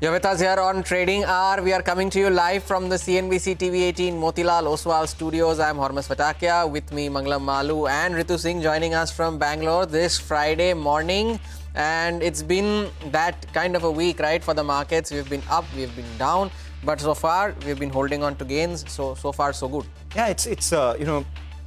You're with us here on Trading Hour. We are coming to you live from the CNBC TV18 Motilal Oswal studios. I'm Hormas Vatakia. With me, Mangalam Malu and Ritu Singh joining us from Bangalore this Friday morning. And it's been that kind of a week, right, for the markets. We've been up, we've been down. But so far, we've been holding on to gains. So far, so good. Yeah, it's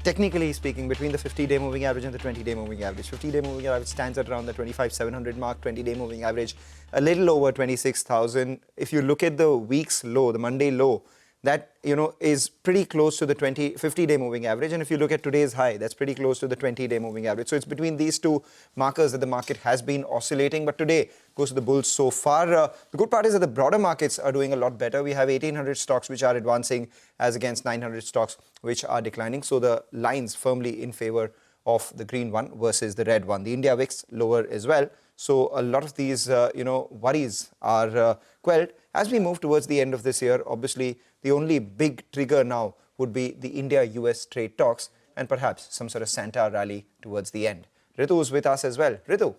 technically speaking, between the 50-day moving average and the 20-day moving average. 50-day moving average stands at around the 25,700 mark. 20-day moving average a little over 26,000. If you look at the week's low, the Monday low, that is pretty close to the 50-day moving average. And if you look at today's high, that's pretty close to the 20-day moving average. So it's between these two markers that the market has been oscillating. But today goes to the bulls so far. The good part is that the broader markets are doing a lot better. We have 1,800 stocks which are advancing as against 900 stocks which are declining. So the lines firmly in favor of the green one versus the red one. The India VIX lower as well. So a lot of these, worries are quelled. As we move towards the end of this year, obviously, the only big trigger now would be the India-US trade talks and perhaps some sort of Santa rally towards the end. Ritu is with us as well. Ritu.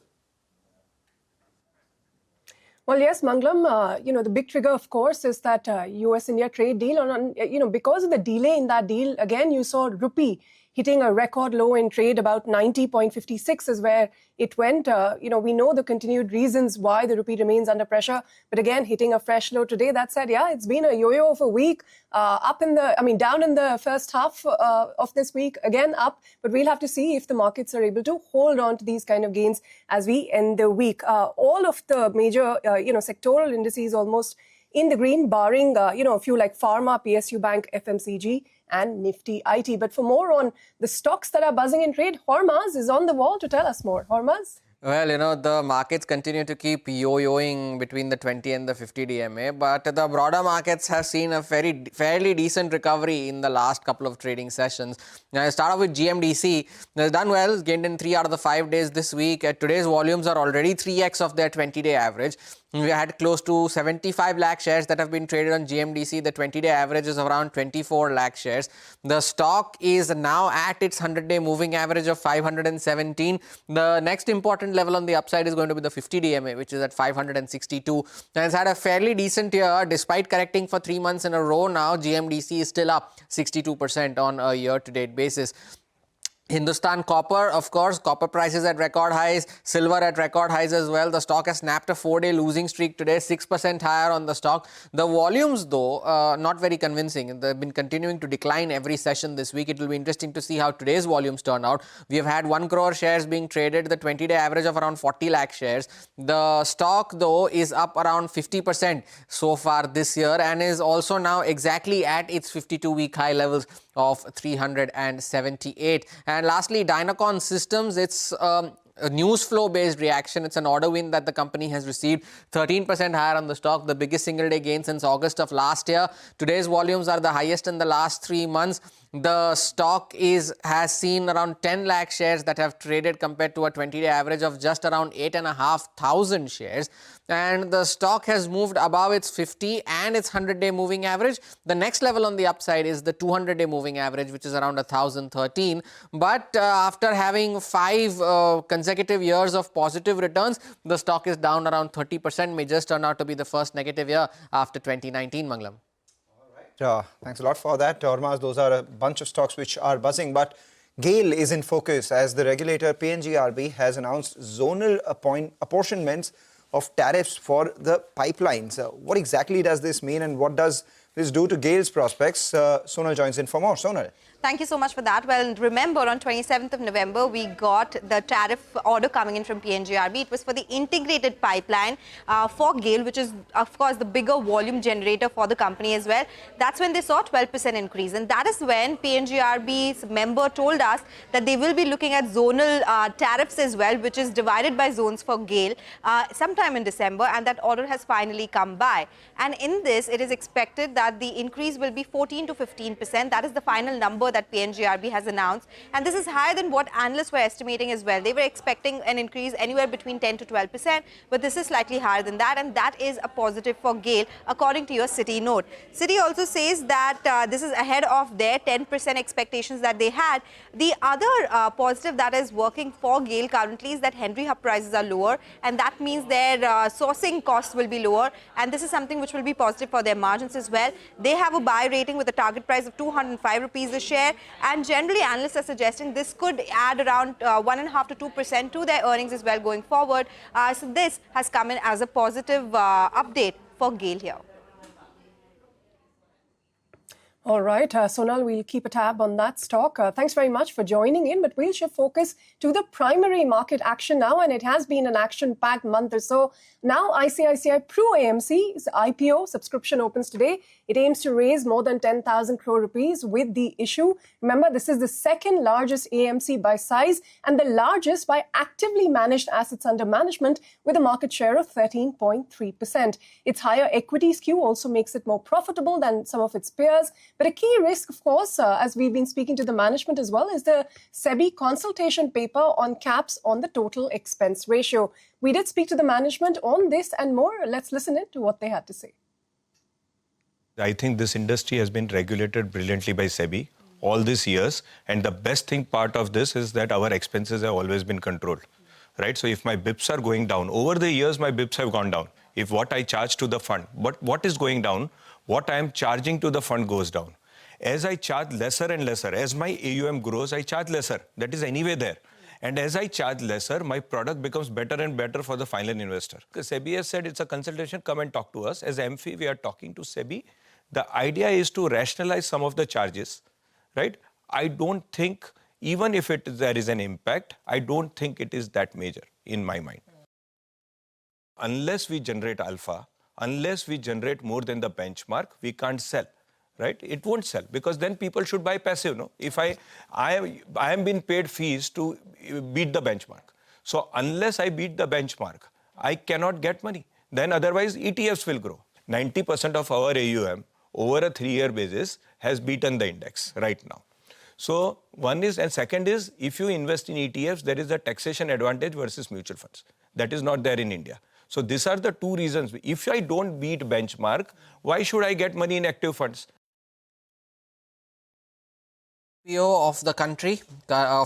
Well, yes, Mangalam, the big trigger, of course, is that US-India trade deal. Because of the delay in that deal, again, you saw rupee hitting a record low in trade. About 90.56 is where it went. We know the continued reasons why the rupee remains under pressure. But again, hitting a fresh low today. That said, yeah, it's been a yo-yo of a week. Down in the first half of this week, again up. But we'll have to see if the markets are able to hold on to these kind of gains as we end the week. All of the major, sectoral indices almost in the green, barring, a few like Pharma, PSU Bank, FMCG, and Nifty IT. But for more on the stocks that are buzzing in trade, Hormaz is on the wall to tell us more. Hormaz? Well, the markets continue to keep yo-yoing between the 20 and the 50 DMA, but the broader markets have seen a fairly decent recovery in the last couple of trading sessions. Now, I start off with GMDC. It's done well, gained in 3 out of the 5 days this week. Today's volumes are already 3x of their 20-day average. We had close to 75 lakh shares that have been traded on GMDC. The 20-day average is around 24 lakh shares. The stock is now at its 100-day moving average of 517. The next important level on the upside is going to be the 50 DMA, which is at 562. And it's had a fairly decent year. Despite correcting for 3 months in a row now, GMDC is still up 62% on a year-to-date basis. Hindustan Copper, of course, copper prices at record highs, silver at record highs as well. The stock has snapped a 4-day losing streak today, 6% higher on the stock. The volumes, though, not very convincing. They've been continuing to decline every session this week. It will be interesting to see how today's volumes turn out. We have had 1 crore shares being traded, the 20-day average of around 40 lakh shares. The stock, though, is up around 50% so far this year and is also now exactly at its 52-week high levels of 378. And lastly, Dynacon Systems, it's a news flow based reaction. It's an order win that the company has received, 13% higher on the stock, the biggest single day gain since August of last year. Today's volumes are the highest in the last 3 months. The stock has seen around 10 lakh shares that have traded compared to a 20-day average of just around 8,500 shares. And the stock has moved above its 50 and its 100-day moving average. The next level on the upside is the 200-day moving average, which is around 1,013. But after having 5 consecutive years of positive returns, the stock is down around 30%, may just turn out to be the first negative year after 2019, Mangalam. Thanks a lot for that, Hormaz. Those are a bunch of stocks which are buzzing, but GAIL is in focus as the regulator PNGRB has announced zonal apportionments of tariffs for the pipelines. What exactly does this mean and what does this do to GAIL's prospects? Sonal joins in for more. Sonal. Thank you so much for that. Well, remember on 27th of November, we got the tariff order coming in from PNGRB. It was for the integrated pipeline for GAIL, which is, of course, the bigger volume generator for the company as well. That's when they saw 12% increase. And that is when PNGRB's member told us that they will be looking at zonal tariffs as well, which is divided by zones for GAIL sometime in December. And that order has finally come by. And in this, it is expected that the increase will be 14 to 15%. That is the final number that PNGRB has announced. And this is higher than what analysts were estimating as well. They were expecting an increase anywhere between 10 to 12%, but this is slightly higher than that, and that is a positive for GAIL, according to your Citi note. Citi also says that this is ahead of their 10% expectations that they had. The other positive that is working for GAIL currently is that Henry Hub prices are lower, and that means their sourcing costs will be lower, and this is something which will be positive for their margins as well. They have a buy rating with a target price of 205 rupees a share, and generally analysts are suggesting this could add around 1.5 to 2% to their earnings as well going forward. So this has come in as a positive update for GAIL here. All right, Sonal, we'll keep a tab on that stock. Thanks very much for joining in, but we'll shift focus to the primary market action now, and it has been an action-packed month or so. Now, ICICI Pru AMC's IPO subscription opens today. It aims to raise more than 10,000 crore rupees with the issue. Remember, this is the second largest AMC by size and the largest by actively managed assets under management with a market share of 13.3%. Its higher equity skew also makes it more profitable than some of its peers. But a key risk, of course, as we've been speaking to the management as well, is the SEBI consultation paper on caps on the total expense ratio. We did speak to the management on this and more. Let's listen in to what they had to say. I think this industry has been regulated brilliantly by SEBI all these years. And the best thing part of this is that our expenses have always been controlled, right? So if my BIPs are going down, over the years, my BIPs have gone down. If what I charge to the fund, but what is going down, what I am charging to the fund goes down. As I charge lesser and lesser, as my AUM grows, I charge lesser. That is anyway there. And as I charge lesser, my product becomes better and better for the final investor. Because SEBI has said it's a consultation, come and talk to us. As MFI, we are talking to SEBI. The idea is to rationalize some of the charges, right? I don't think, even if there is an impact, I don't think it is that major in my mind. Unless we generate alpha, unless we generate more than the benchmark, we can't sell, right? It won't sell because then people should buy passive, no? If I am being paid fees to beat the benchmark. So unless I beat the benchmark, I cannot get money. Then otherwise ETFs will grow. 90% of our AUM over a 3-year basis has beaten the index right now. So one is, and second is, if you invest in ETFs, there is a taxation advantage versus mutual funds. That is not there in India. So these are the two reasons. If I don't beat benchmark, why should I get money in active funds? IPO of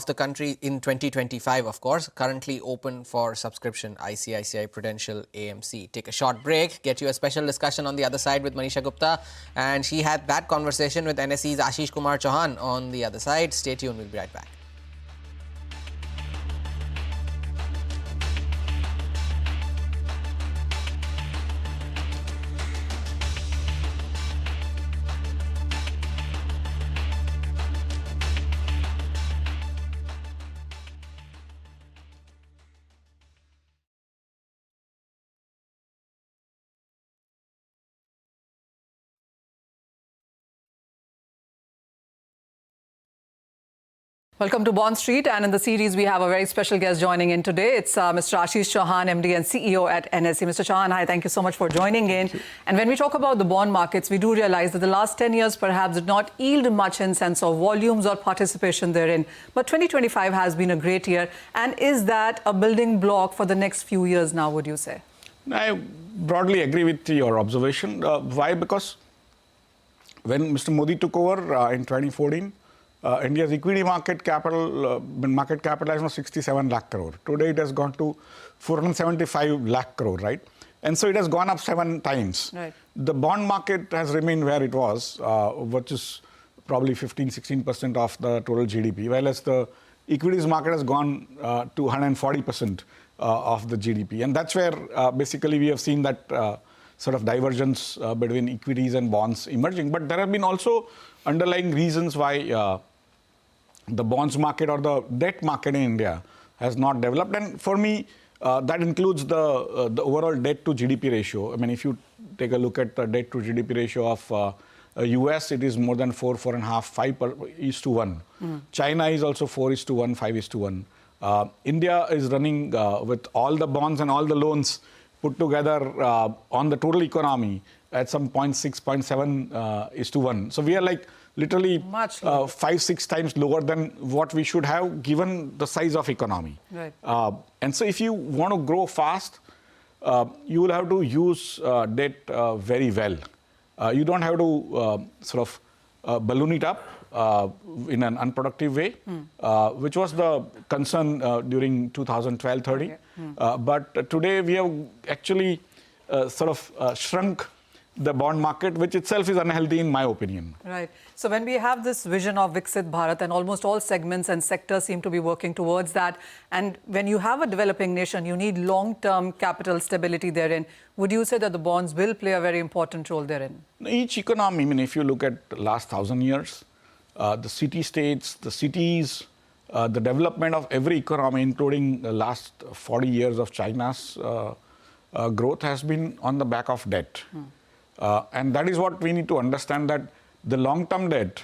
the country in 2025, of course, currently open for subscription, ICICI Prudential AMC. Take a short break, get you a special discussion on the other side with Manisha Gupta, and she had that conversation with NSE's Ashish Kumar Chauhan on the other side. Stay tuned, we'll be right back. Welcome to Bond Street, and in the series we have a very special guest joining in today. It's Mr. Ashish Chauhan, MD and CEO at NSE. Mr. Chauhan, hi, thank you so much for joining in. And when we talk about the bond markets, we do realize that the last 10 years perhaps did not yield much in sense of volumes or participation therein. But 2025 has been a great year. And is that a building block for the next few years now, would you say? I broadly agree with your observation. Why? Because when Mr. Modi took over in 2014, India's equity market capitalization was 67 lakh crore. Today it has gone to 475 lakh crore, right? And so it has gone up 7 times. Right. The bond market has remained where it was, which is probably 15-16% of the total GDP, whereas the equities market has gone to 140% of the GDP. And that's where basically we have seen that sort of divergence between equities and bonds emerging. But there have been also underlying reasons why the bonds market or the debt market in India has not developed. And for me, that includes the overall debt to GDP ratio. I mean, if you take a look at the debt to GDP ratio of US, it is more than 5:1. China is also 4:1, 5:1. India is running with all the bonds and all the loans put together on the total economy at some 0.6, 0.7:1. So we are like literally Much lower. 5-6 times lower than what we should have given the size of economy. Right. And so if you want to grow fast, you will have to use debt very well. You don't have to sort of balloon it up in an unproductive way, which was the concern during 2012-13. Okay. But today we have actually sort of shrunk the bond market, which itself is unhealthy in my opinion. Right. So when we have this vision of Viksit Bharat, and almost all segments and sectors seem to be working towards that, and when you have a developing nation, you need long-term capital stability therein. Would you say that the bonds will play a very important role therein? Each economy, I mean, if you look at the last 1,000 years, the city-states, the cities, the development of every economy, including the last 40 years of China's growth, has been on the back of debt. And that is what we need to understand, that the long-term debt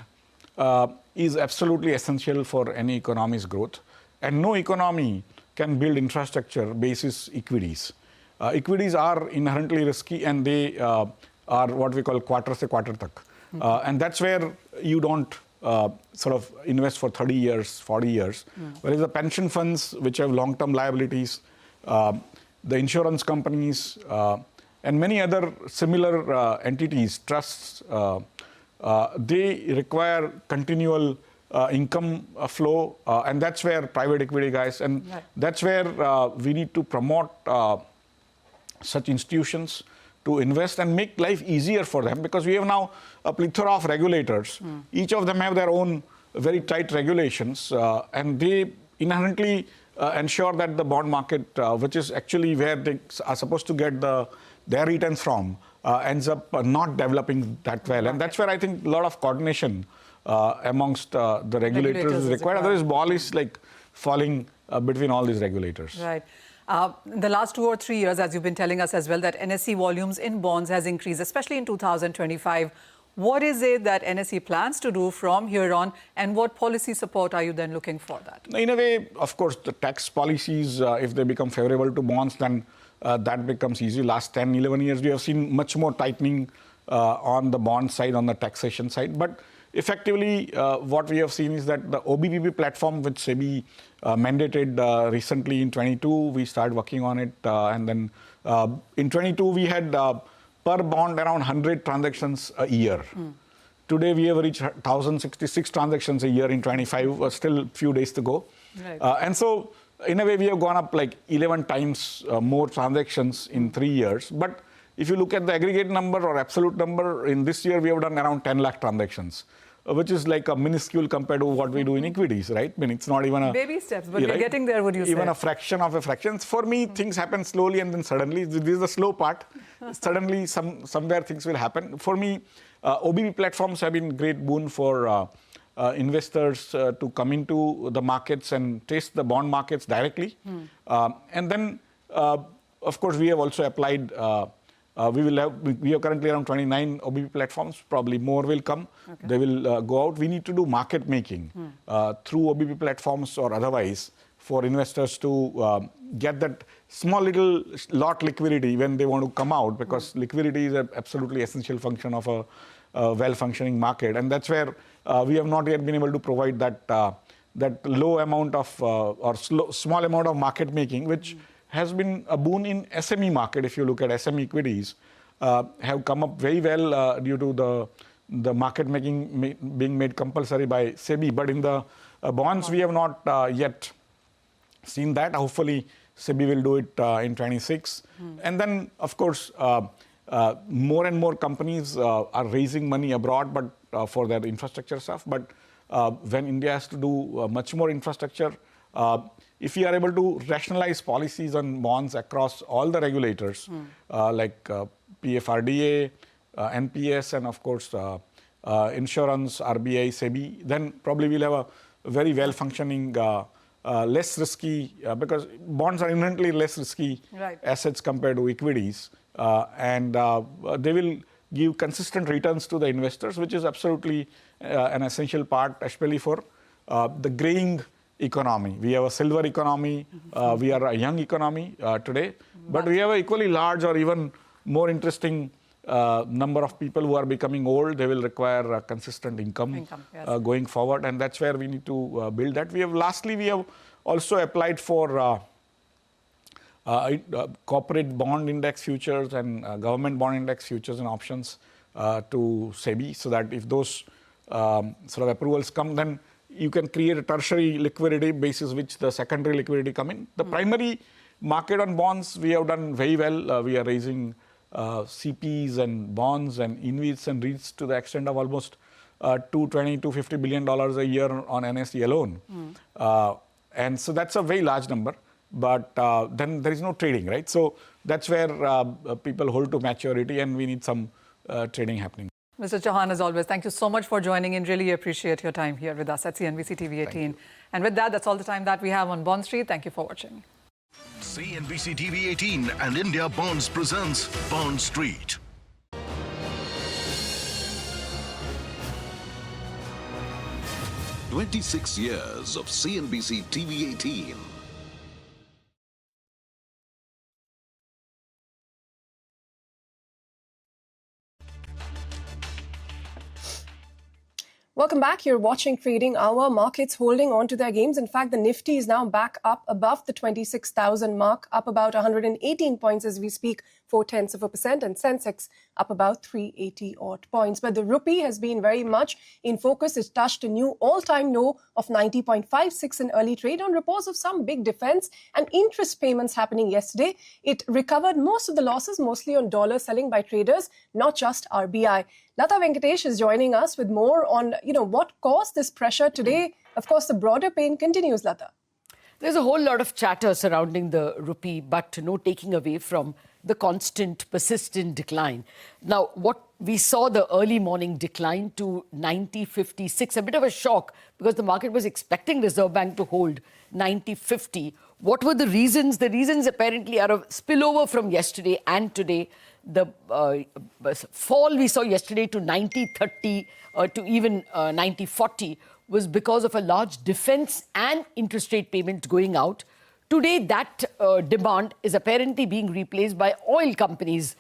is absolutely essential for any economy's growth. And no economy can build infrastructure basis equities. Equities are inherently risky, and they are what we call quarter se quarter tak. And that's where you don't sort of invest for 30 years, 40 years. Whereas the pension funds, which have long-term liabilities, the insurance companies, and many other similar entities, trusts, they require continual income flow, and that's where private equity guys, and that's where we need to promote such institutions to invest and make life easier for them, because we have now a plethora of regulators. Each of them have their own very tight regulations, and they inherently ensure that the bond market, which is actually where they are supposed to get their returns from, ends up not developing that well. And that's where I think a lot of coordination amongst the regulators is required. Otherwise, ball is like falling between all these regulators. Right. The last 2 or 3 years, as you've been telling us as well, that NSE volumes in bonds has increased, especially in 2025. What is it that NSE plans to do from here on, and what policy support are you then looking for that? In a way, of course, the tax policies, if they become favorable to bonds, then that becomes easy. Last 10, 11 years, we have seen much more tightening on the bond side, on the taxation side. But effectively, what we have seen is that the OBBB platform, which SEBI mandated recently in 22, we started working on it. And then in 22, we had per bond around 100 transactions a year. Today, we have reached 1,066 transactions a year in 25, still a few days to go. Right. And so, in a way, we have gone up like 11 times more transactions in 3 years. But if you look at the aggregate number or absolute number, in this year, we have done around 10 lakh transactions, which is like a minuscule compared to what we do in equities, right? I mean, it's not even a... Baby steps, but we're getting there, would you say? Even a fraction of a fraction. For me, things happen slowly and then suddenly. This is the slow part. Suddenly, somewhere things will happen. For me, OBB platforms have been great boon for investors to come into the markets and taste the bond markets directly. And then, of course, we have also applied... we have currently around 29 OBB platforms. Probably more will come. Okay. They will go out. We need to do market making through OBB platforms or otherwise for investors to get that small little lot liquidity when they want to come out, because liquidity is an absolutely essential function of a well-functioning market. And that's where we have not yet been able to provide that low amount of or small amount of market making, which has been a boon in SME market. If you look at SME equities, have come up very well due to the market making being made compulsory by SEBI. But in the bonds, we have not yet seen that. Hopefully, SEBI will do it in 26. And then, of course, more and more companies are raising money abroad, but for their infrastructure stuff. But when India has to do much more infrastructure, if we are able to rationalize policies on bonds across all the regulators, like PFRDA, NPS, and of course insurance, RBI, SEBI, then probably we'll have a very well-functioning, less risky, because bonds are inherently less risky assets compared to equities. And they will give consistent returns to the investors, which is absolutely an essential part, especially for the graying economy. We have a silver economy. We are a young economy today, but we have an equally large or even more interesting number of people who are becoming old, they will require consistent income yes. going forward, and that's where we need to build that. We have also applied for corporate bond index futures and government bond index futures and options to SEBI, so that if those sort of approvals come, then you can create a tertiary liquidity basis which the secondary liquidity come in. The primary market on bonds, we have done very well. We are raising CPs and bonds and InvITs and REITs to the extent of almost $250 billion a year on NSE alone. And so that's a very large number. But then there is no trading, right? So that's where people hold to maturity, and we need some trading happening. Mr. Chauhan, as always, thank you so much for joining in. Really appreciate your time here with us at CNBC TV18. And with that, that's all the time that we have on Bond Street. Thank you for watching. CNBC TV18 and India Bonds presents Bond Street. "26 years of CNBC TV18. Welcome back. You're watching Trading Hour. Markets holding on to their gains. In fact, the Nifty is now back up above the 26,000 mark, up about 118 points as we speak, 0.4%, and Sensex up about 380 odd points. But the rupee has been very much in focus. It touched a new all-time low of 90.56 in early trade on reports of some big defense and interest payments happening yesterday. It recovered most of the losses, mostly on dollar selling by traders, not just RBI. Lata Venkatesh is joining us with more on, what caused this pressure today. Of course, the broader pain continues, Lata. There's a whole lot of chatter surrounding the rupee, but no taking away from the constant, persistent decline. Now, what we saw the early morning decline to 90.56, a bit of a shock because the market was expecting Reserve Bank to hold 90.50. What were the reasons? The reasons apparently are a spillover from yesterday and today. The fall we saw yesterday to 90.30 to even 90.40 was because of a large defense and interest rate payment going out. Today, that demand is apparently being replaced by oil companies'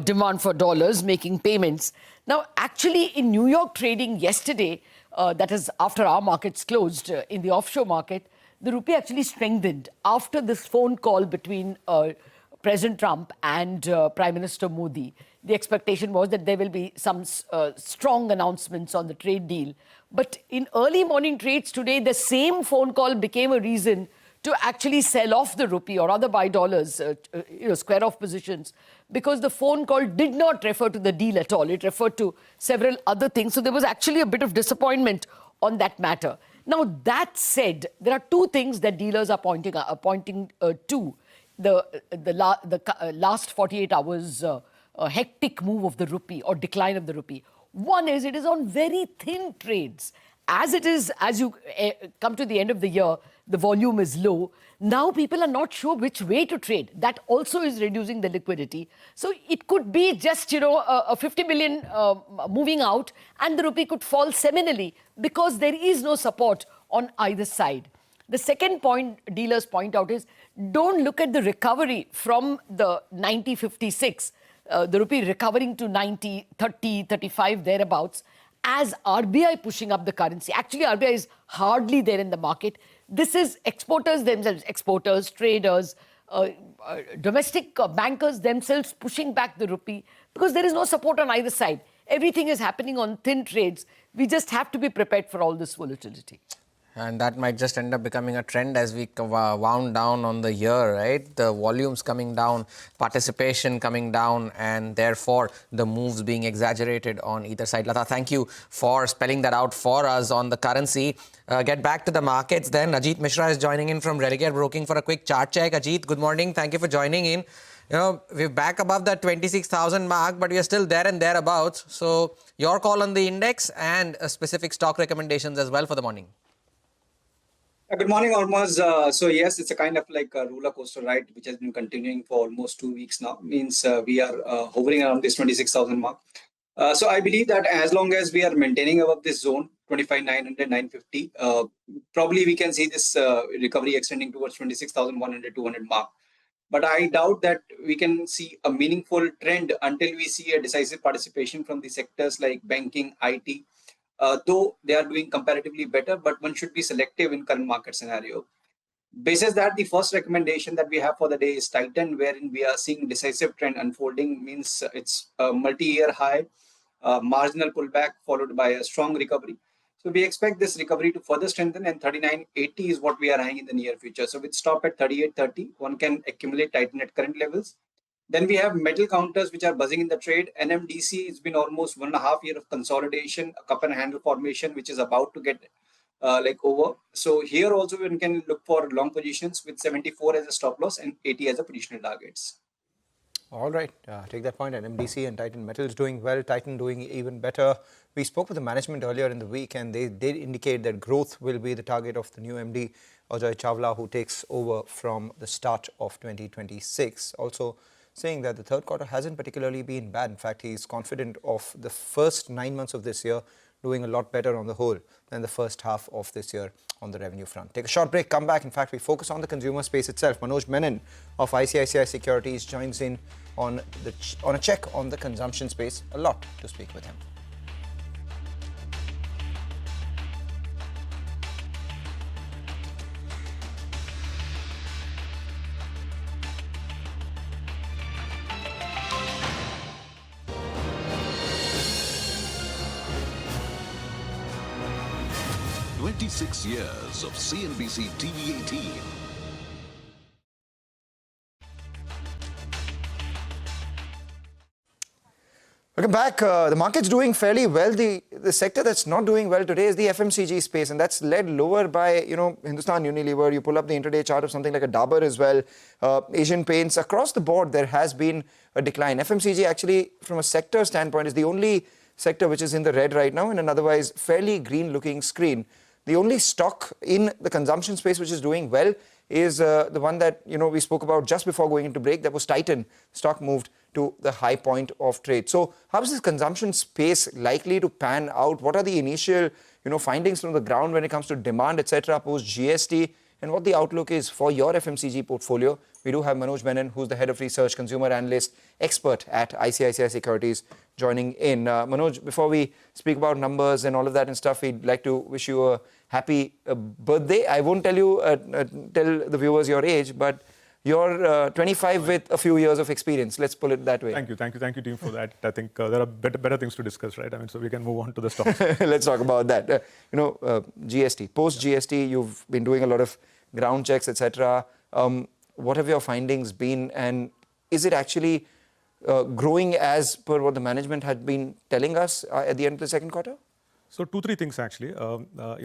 demand for dollars, making payments. Now, actually, in New York trading yesterday, that is after our markets closed in the offshore market, the rupee actually strengthened after this phone call between President Trump and Prime Minister Modi. The expectation was that there will be some strong announcements on the trade deal. But in early morning trades today, the same phone call became a reason to actually sell off the rupee or rather buy dollars, square off positions, because the phone call did not refer to the deal at all. It referred to several other things. So there was actually a bit of disappointment on that matter. Now, that said, there are two things that dealers are pointing to. The last 48 hours hectic move of the rupee or decline of the rupee. One is it is on very thin trades. As it is, as you come to the end of the year, the volume is low. Now people are not sure which way to trade. That also is reducing the liquidity. So it could be just, a 50 million moving out and the rupee could fall seminally because there is no support on either side. The second point dealers point out is don't look at the recovery from the 90.56, the rupee recovering to 90, 30, 35 thereabouts as RBI pushing up the currency. Actually, RBI is hardly there in the market. This is exporters themselves, exporters, traders, domestic bankers themselves pushing back the rupee because there is no support on either side. Everything is happening on thin trades. We just have to be prepared for all this volatility. And that might just end up becoming a trend as we wound down on the year, right? The volumes coming down, participation coming down, and therefore the moves being exaggerated on either side. Lata, thank you for spelling that out for us on the currency. Get back to the markets then. Ajit Mishra is joining in from Religare Broking for a quick chart check. Ajit, good morning. Thank you for joining in. We're back above that 26,000 mark, but we are still there and thereabouts. So your call on the index and specific stock recommendations as well for the morning. Good morning, Ormuz. So yes, it's a kind of like a roller coaster ride, which has been continuing for almost 2 weeks now. Means we are hovering around this 26,000 mark. So I believe that as long as we are maintaining above this zone, 25,900, 950, probably we can see this recovery extending towards 26,100, 200 mark. But I doubt that we can see a meaningful trend until we see a decisive participation from the sectors like banking, IT, though they are doing comparatively better, but one should be selective in current market scenario. Basis that, the first recommendation that we have for the day is Titan, wherein we are seeing decisive trend unfolding, means it's a multi-year high, marginal pullback followed by a strong recovery. So we expect this recovery to further strengthen, and 39.80 is what we are eyeing in the near future. So with stop at 38.30, one can accumulate Titan at current levels. Then we have metal counters which are buzzing in the trade. NMDC, it's been almost 1.5 years of consolidation, a cup and handle formation which is about to get over. So here also one can look for long positions with 74 as a stop loss and 80 as a positional targets. All right, take that point. NMDC and Titan Metals doing well, Titan doing even better. We spoke with the management earlier in the week and they did indicate that growth will be the target of the new MD, Ajay Chawla, who takes over from the start of 2026. Also saying that the third quarter hasn't particularly been bad. In fact, he's confident of the first 9 months of this year doing a lot better on the whole than the first half of this year on the revenue front. Take a short break, come back. In fact, we focus on the consumer space itself. Manoj Menon of ICICI Securities joins in on a check on the consumption space. A lot to speak with him. "26 years of CNBC TV18. Welcome back. The market's doing fairly well. The sector that's not doing well today is the FMCG space, and that's led lower by, Hindustan Unilever. You pull up the intraday chart of something like a Dabur as well. Asian Paints. Across the board, there has been a decline. FMCG actually, from a sector standpoint, is the only sector which is in the red right now in an otherwise fairly green-looking screen. The only stock in the consumption space which is doing well is the one that we spoke about just before going into break. That was Titan. Stock moved to the high point of trade. So how is this consumption space likely to pan out? What are the initial findings from the ground when it comes to demand, etc., post GST, and what the outlook is for your FMCG portfolio? We do have Manoj Menon, who's the head of research, consumer analyst, expert at ICICI Securities, joining in. Manoj, before we speak about numbers and all of that and stuff, we'd like to wish you a happy birthday. I won't tell the viewers your age, but you're 25 with a few years of experience. Let's pull it that way. Thank you, team, for that. I think there are better things to discuss, right? I mean, so we can move on to the stocks. Let's talk about that. GST, post GST, you've been doing a lot of ground checks, etc. What have your findings been, and is it actually growing as per what the management had been telling us at the end of the second quarter? So 2-3 things actually.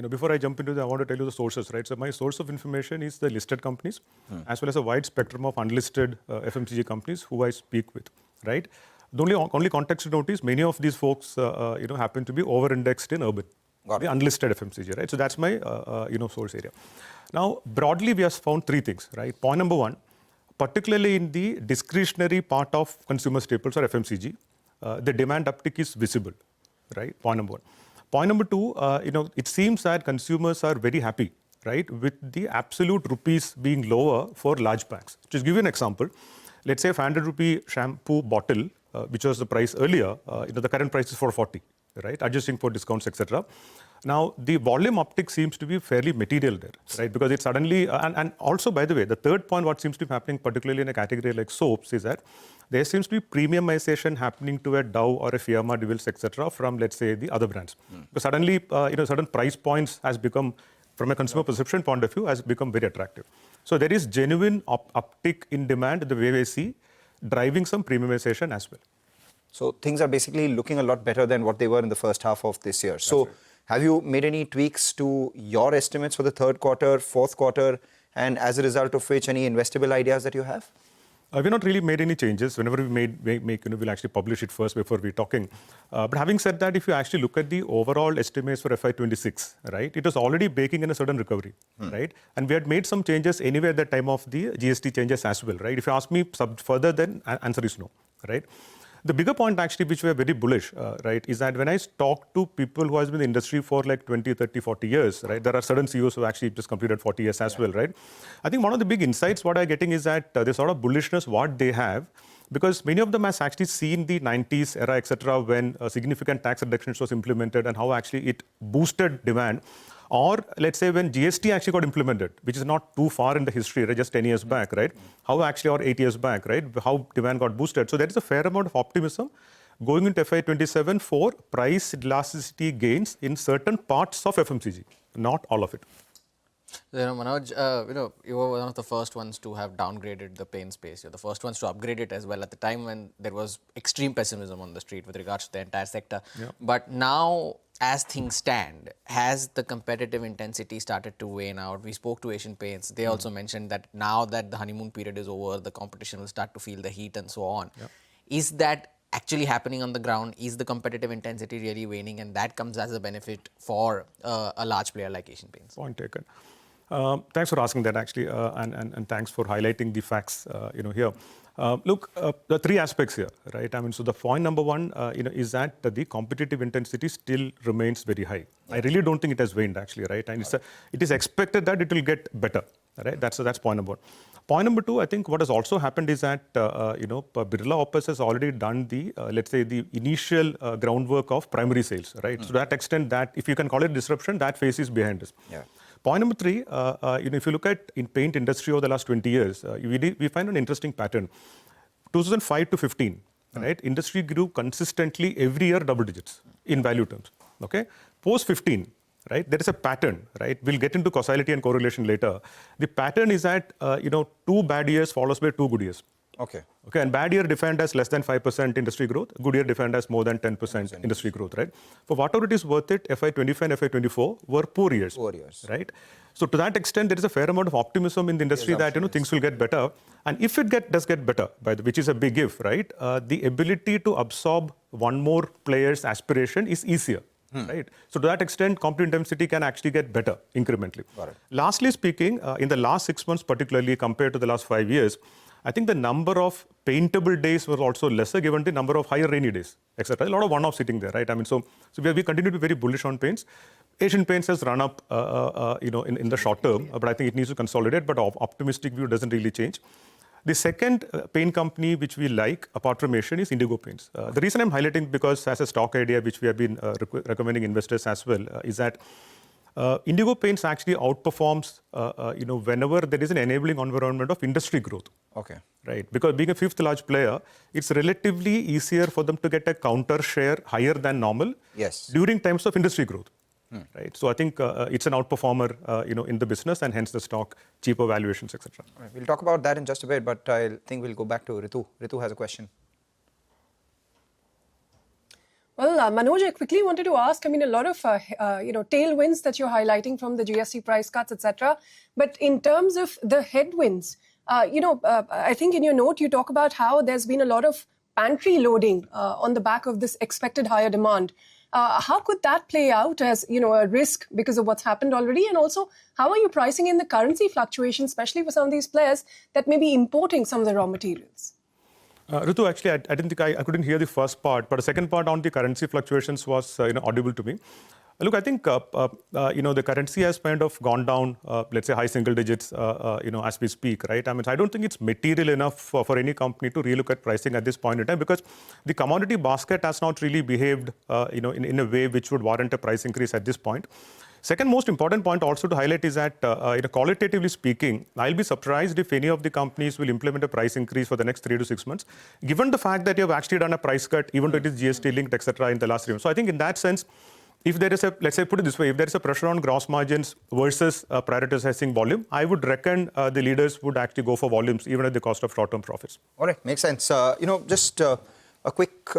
Before I jump into that, I want to tell you the sources, right? So my source of information is the listed companies, as well as a wide spectrum of unlisted FMCG companies who I speak with, right? The only context to note is many of these folks, happen to be over-indexed in urban, the unlisted FMCG, right? So that's my, source area. Now, broadly, we have found 3 things, right? Point number 1, particularly in the discretionary part of consumer staples or FMCG, the demand uptick is visible, right? Point number 1. Point number 2, it seems that consumers are very happy, right, with the absolute rupees being lower for large packs. Just give you an example. Let's say a 500 rupee shampoo bottle, which was the price earlier, the current price is 440, right, adjusting for discounts, etc. Now, the volume uptick seems to be fairly material there, right, because it's suddenly, and also, by the way, the third point, what seems to be happening, particularly in a category like soaps, is that there seems to be premiumization happening to a Dove or a Fiamma, Devils, etc. from, let's say, the other brands. Because suddenly, certain price points has become, from a consumer perception point of view, has become very attractive. So there is genuine uptick in demand, the way we see, driving some premiumization as well. So things are basically looking a lot better than what they were in the first half of this year. So have you made any tweaks to your estimates for the third quarter, fourth quarter, and as a result of which, any investable ideas that you have? We've not really made any changes. Whenever we we'll actually publish it first before we're talking. But having said that, if you actually look at the overall estimates for FY26, right, it was already baking in a certain recovery, right? And we had made some changes anyway at the time of the GST changes as well, right? If you ask me further, then answer is no, right? The bigger point actually, which we are very bullish, right, is that when I talk to people who has been in the industry for like 20, 30, 40 years, right, there are certain CEOs who actually just completed 40 years as well, right? I think one of the big insights what I'm getting is that the sort of bullishness what they have, because many of them has actually seen the 90s era, etc., when significant tax reductions was implemented and how actually it boosted demand. Or let's say when GST actually got implemented, which is not too far in the history, right, just 10 years back, right? How actually, or 8 years back, right? How demand got boosted. So there is a fair amount of optimism going into FY27 for price elasticity gains in certain parts of FMCG, not all of it. Manoj, you were one of the first ones to have downgraded the paint space. You're the first ones to upgrade it as well at the time when there was extreme pessimism on the street with regards to the entire sector. Yeah. But now, as things stand, has the competitive intensity started to wane out? We spoke to Asian Paints. They also mentioned that now that the honeymoon period is over, the competition will start to feel the heat and so on. Yeah. Is that actually happening on the ground? Is the competitive intensity really waning? And that comes as a benefit for a large player like Asian Paints. Point taken. Thanks for asking that actually, and thanks for highlighting the facts, here. Look, the three aspects here, right? I mean, so the point number one, is that the competitive intensity still remains very high. I really don't think it has waned actually, right? And it is expected that it will get better, right? That's point number one. Point number two, I think what has also happened is that, Birla Opus has already done the, let's say, the initial groundwork of primary sales, right? So to that extent, that if you can call it disruption, that phase is behind us. Yeah. Point number three, if you look at in paint industry over the last 20 years, we find an interesting pattern. 2005 to 15, right? Industry grew consistently every year double digits in value terms. Okay. Post 15, right? There is a pattern, right? We'll get into causality and correlation later. The pattern is that 2 bad years follows by 2 good years. Okay. Okay, and bad year defined as less than 5% industry growth, good year defined as more than 10% industry growth, right? For whatever it is worth it, FY25 and FY24 were poor years. Poor years. Right? So to that extent, there is a fair amount of optimism in the industry that things will get better. And if it does get better, which is a big if, right? The ability to absorb one more player's aspiration is easier. Right. So to that extent, competitive intensity can actually get better incrementally. Lastly speaking, in the last 6 months, particularly compared to the last 5 years, I think the number of paintable days was also lesser given the number of higher rainy days, etc. A lot of one-off sitting there, right? I mean, so we continue to be very bullish on paints. Asian Paints has run up, in the short term, but I think it needs to consolidate. But our optimistic view doesn't really change. The second paint company which we like, apart from Asian, is Indigo Paints. The reason I'm highlighting because as a stock idea, which we have been recommending investors as well, is that Indigo Paints actually outperforms, whenever there is an enabling environment of industry growth. Okay. Right. Because being a fifth large player, it's relatively easier for them to get a counter share higher than normal. Yes. During times of industry growth. Right. So I think it's an outperformer, in the business, and hence the stock, cheaper valuations, etc. Right. We'll talk about that in just a bit, but I think we'll go back to Ritu. Ritu has a question. Well, Manoj, I quickly wanted to ask, I mean, a lot of, tailwinds that you're highlighting from the GST price cuts, etc. But in terms of the headwinds, I think in your note, you talk about how there's been a lot of pantry loading on the back of this expected higher demand. How could that play out as, a risk because of what's happened already? And also, how are you pricing in the currency fluctuation, especially for some of these players that may be importing some of the raw materials? Ritu, actually, I didn't think I couldn't hear the first part, but the second part on the currency fluctuations was audible to me. Look, I think the currency has kind of gone down, let's say high single digits, as we speak, right? I mean, I don't think it's material enough for any company to relook at pricing at this point in time because the commodity basket has not really behaved, in a way which would warrant a price increase at this point. Second most important point also to highlight is that, qualitatively speaking, I'll be surprised if any of the companies will implement a price increase for the next 3 to 6 months, given the fact that you have actually done a price cut, even though it is GST linked, etc. in the last 3 months. So I think in that sense, if there is let's say, put it this way, if there is a pressure on gross margins versus prioritizing volume, I would reckon the leaders would actually go for volumes, even at the cost of short-term profits. All right, makes sense. Just a quick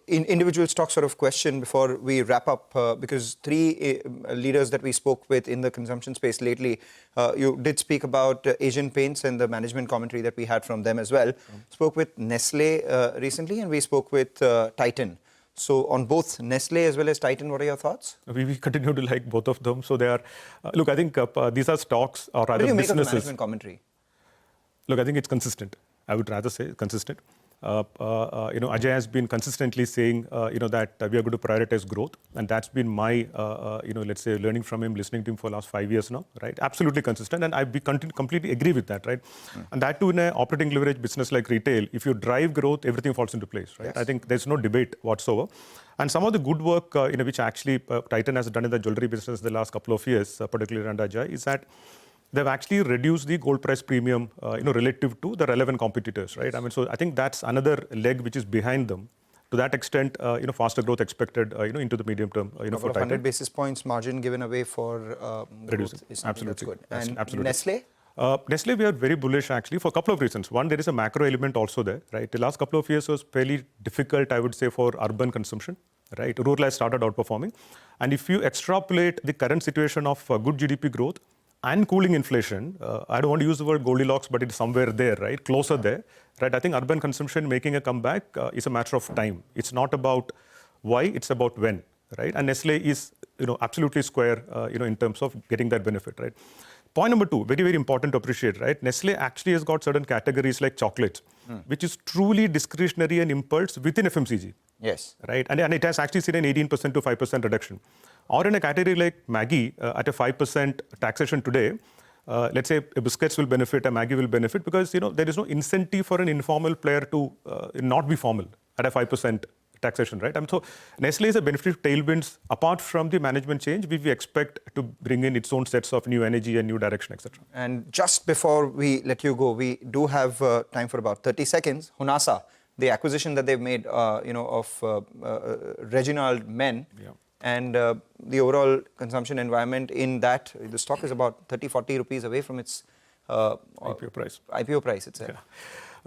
individual stock sort of question before we wrap up, because 3 leaders that we spoke with in the consumption space lately, you did speak about Asian Paints and the management commentary that we had from them as well. Spoke with Nestle recently, and we spoke with Titan. So on both Nestle as well as Titan, what are your thoughts? We continue to like both of them. So they are, look, I think these are stocks or rather businesses. What do you make of the management commentary? Look, I think it's consistent. I would rather say consistent. Ajay has been consistently saying, that we are going to prioritize growth, and that's been my, let's say, learning from him, listening to him for the last 5 years now, right? Absolutely consistent, and I completely agree with that, right? And that too in an operating leverage business like retail, if you drive growth, everything falls into place, right? Yes. I think there's no debate whatsoever. And some of the good work, which actually Titan has done in the jewelry business the last couple of years, particularly under Ajay, is that they've actually reduced the gold price premium, relative to the relevant competitors, right? I mean, so I think that's another leg which is behind them. To that extent, faster growth expected, into the medium term, for Titan. 100 basis points margin given away for reducing. Is Absolutely. good. Yes, And absolutely. Nestle? Nestle, we are very bullish actually for a couple of reasons. One, there is a macro element also there, right? The last couple of years was fairly difficult, I would say, for urban consumption, right? Rural has started outperforming. And if you extrapolate the current situation of good GDP growth and cooling inflation, I don't want to use the word Goldilocks, but it's somewhere there, right? Closer there, right? I think urban consumption making a comeback is a matter of time. It's not about why, it's about when, right? And Nestle is, absolutely square, in terms of getting that benefit, right? Point number two, very, very important to appreciate, right? Nestle actually has got certain categories like chocolates, which is truly discretionary and impulse within FMCG. Yes. Right? And it has actually seen an 18% to 5% reduction. Or in a category like Maggi, at a 5% taxation today, let's say biscuits will benefit, a Maggi will benefit, because, there is no incentive for an informal player to not be formal at a 5% taxation, right? So Nestle is a benefit of tailwinds apart from the management change, which we expect to bring in its own sets of new energy and new direction, etc. And just before we let you go, we do have time for about 30 seconds. Honasa, the acquisition that they've made, of Reginald Men, and the overall consumption environment in that, the stock is about 30-40 rupees away from its IPO price itself. Yeah.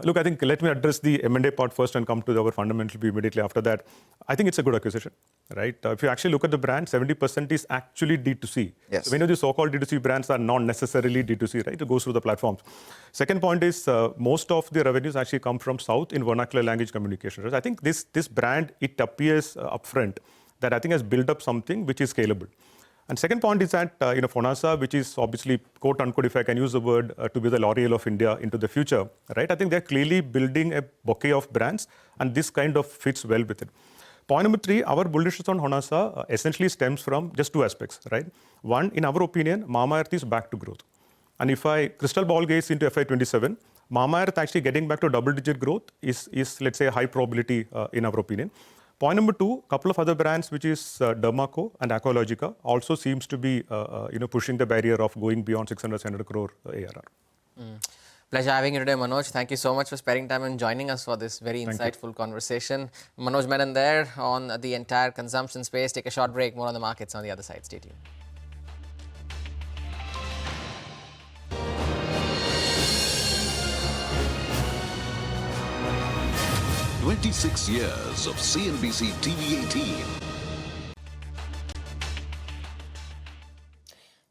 Look, I think let me address the M&A part first and come to our fundamental view immediately after that. I think it's a good acquisition, right? If you actually look at the brand, 70% is actually D2C. Yes. So many of the so-called D2C brands are not necessarily D2C, right? It goes through the platforms. Second point is most of the revenues actually come from South in vernacular language communication. Right? I think this brand, it appears upfront that I think has built up something which is scalable. And second point is that, Honasa, which is obviously, quote unquote, if I can use the word, to be the L'Oreal of India into the future, right? I think they're clearly building a bouquet of brands, and this kind of fits well with it. Point number three, our bullishness on Honasa essentially stems from just two aspects, right? One, in our opinion, Mamaearth is back to growth. And if I crystal ball gaze into FY27, Mamaearth actually getting back to double-digit growth is, let's say, a high probability in our opinion. Point number two, a couple of other brands, which is Dermaco and Aqualogica, also seems to be, pushing the barrier of going beyond 600 crore ARR. Pleasure having you today, Manoj. Thank you so much for sparing time and joining us for this very insightful conversation. Manoj Menon there on the entire consumption space. Take a short break. More on the markets on the other side. Stay tuned. 26 years of CNBC TV18.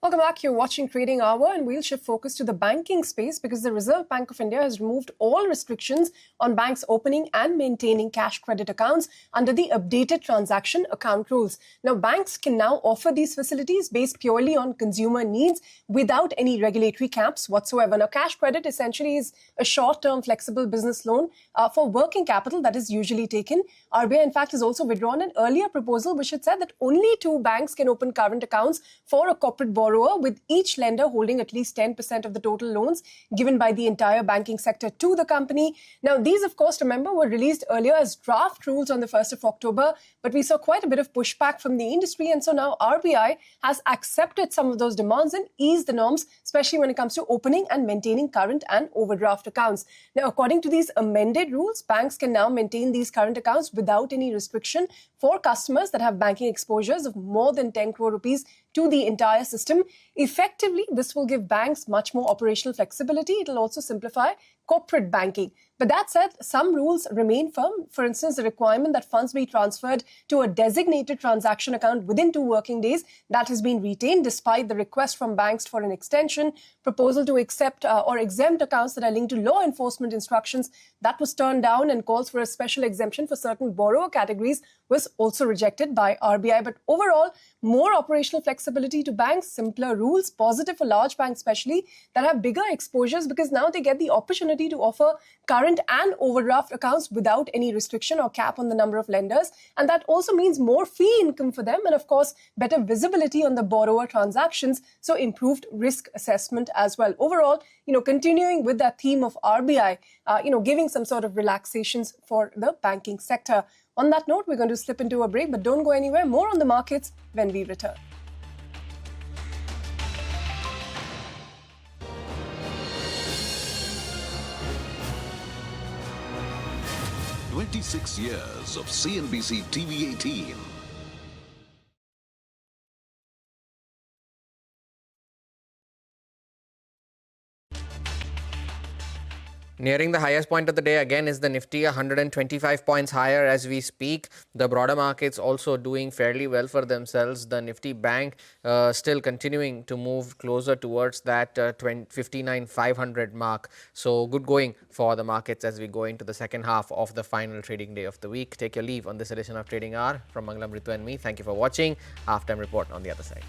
Welcome back. You're watching Trading Hour, and we'll shift focus to the banking space because the Reserve Bank of India has removed all restrictions on banks opening and maintaining cash credit accounts under the updated transaction account rules. Now, banks can now offer these facilities based purely on consumer needs without any regulatory caps whatsoever. Now, cash credit essentially is a short-term flexible business loan for working capital that is usually taken. RBI, in fact, has also withdrawn an earlier proposal which had said that only 2 banks can open current accounts for a corporate borrower, with each lender holding at least 10% of the total loans given by the entire banking sector to the company. Now, these, of course, remember, were released earlier as draft rules on the 1st of October, but we saw quite a bit of pushback from the industry, and so now RBI has accepted some of those demands and eased the norms, especially when it comes to opening and maintaining current and overdraft accounts. Now, according to these amended rules, banks can now maintain these current accounts without any restriction for customers that have banking exposures of more than 10 crore rupees to the entire system. Effectively, this will give banks much more operational flexibility. It will also simplify corporate banking. But that said, some rules remain firm. For instance, the requirement that funds be transferred to a designated transaction account within 2 working days, that has been retained despite the request from banks for an extension. Proposal to accept or exempt accounts that are linked to law enforcement instructions, that was turned down, and calls for a special exemption for certain borrower categories was also rejected by RBI. But overall, more operational flexibility to banks, simpler rules, positive for large banks especially that have bigger exposures, because now they get the opportunity to offer current current and overdraft accounts without any restriction or cap on the number of lenders. And that also means more fee income for them and, of course, better visibility on the borrower transactions, so improved risk assessment as well. Overall, continuing with that theme of RBI, giving some sort of relaxations for the banking sector. On that note, we're going to slip into a break, but don't go anywhere. More on the markets when we return. 26 years of CNBC TV18. Nearing the highest point of the day again is the Nifty, 125 points higher as we speak. The broader markets also doing fairly well for themselves. The Nifty Bank still continuing to move closer towards that 59,500 mark. So good going for the markets as we go into the second half of the final trading day of the week. Take your leave on this edition of Trading Hour. From Mangalam, Ritu and me, thank you for watching. Halftime report on the other side.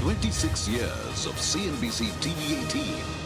26 years of CNBC TV18.